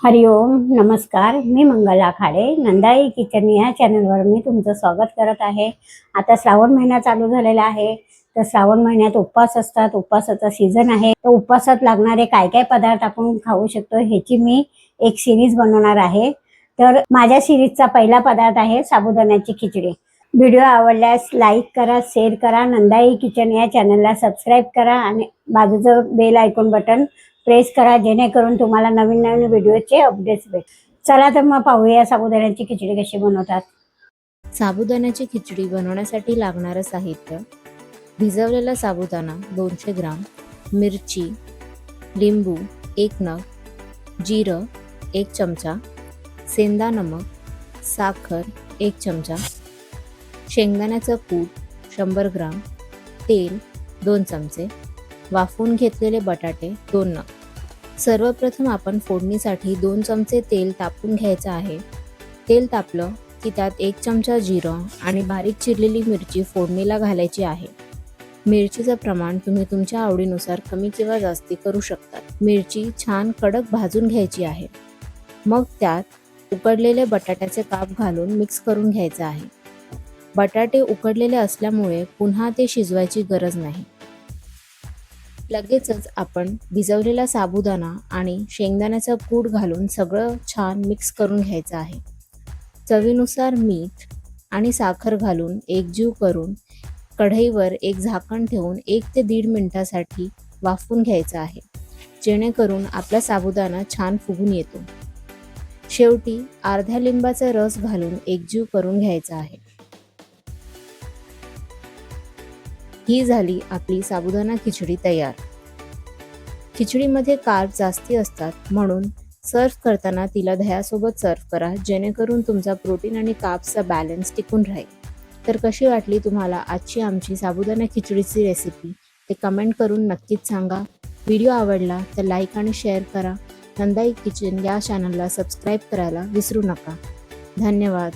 हरिओम नमस्कार. मी मंगला खाडे. नंदाई किचन या चॅनलवर मी तुमचं स्वागत करत आहे. आता श्रावण महिना चालू झालेला आहे. तर श्रावण महिन्यात उपवास असतात. उपवासाचा सीझन आहे. तर उपवासात लागणारे काय काय पदार्थ आपण खाऊ शकतो ह्याची मी एक सिरीज बनवणार आहे. तर माझ्या सिरीजचा पहिला पदार्थ आहे साबुदाण्याची खिचडी. व्हिडिओ आवडल्यास लाईक करा, शेअर करा, नंदाई किचन या चॅनलला सबस्क्राईब करा आणि बाजूचं बेल आयकॉन बटन प्रेस करा, जेणेकरून तुम्हाला नवीन नवीन व्हिडिओचे अपडेट्स भेटतील. चला तर मग पाहूया साबुदाण्याची खिचडी कशी बनवतात. साबुदाण्याची खिचडी बनवण्यासाठी लागणारं साहित्य: भिजवलेला साबुदाणा 200 ग्राम, मिरची, लिंबू 1 नग, जिरं 1 चमचा, सेंदा नमक, साखर 1 चमचा, शेंगदाण्याचं कूट 100 ग्राम, तेल 2 चमचे, वाफवून घेतलेले बटाटे 2 नग. सर्वप्रथम आपण फोडणीसाठी 2 चमचे तेल तापवून घ्यायचं आहे. तेल तापलं की त्यात 1 चमचा जिरं आणि बारीक चिरलेली मिरची फोडणीला घालायची आहे. मिरचीचं प्रमाण तुम्ही तुमच्या आवडीनुसार कमी किंवा जास्ती करू शकता. मिरची छान कडक भाजून घ्यायची आहे. मग त्यात उकडलेले बटाट्याचे काप घालून मिक्स करून घ्यायचं आहे. बटाटे उकडलेले असल्यामुळे पुन्हा ते शिजवायची गरज नाही. लगेचच आपण भिजवलेला साबुदाणा आणि शेंगदाण्याचा कूट घालून सगळं छान मिक्स करून घ्यायचं आहे. चवीनुसार मीठ आणि साखर घालून एकजीव करून कढईवर एक झाकण ठेवून 1 ते 1.5 मिनिटासाठी वाफवून घ्यायचं आहे, जेणेकरून आपला साबुदाणा छान फुगून येतो. शेवटी अर्ध्या लिंबाचा रस घालून एकजीव करून घ्यायचा आहे. ही झाली आपली साबुदाणा खिचडी तयार. खिचडीमध्ये कार्ब जास्ती असतात, म्हणून सर्व करताना तिला दह्यासोबत सर्व करा, जेणेकरून तुमचा प्रोटीन आणि कार्ब्सचा बॅलन्स टिकून राहील. तर कशी वाटली तुम्हाला आजची आमची साबुदाणा खिचडीची रेसिपी ते कमेंट करून नक्कीच सांगा. व्हिडिओ आवडला तर लाईक आणि शेअर करा. नंदाई किचन या चॅनलला सबस्क्राईब करायला विसरू नका. धन्यवाद.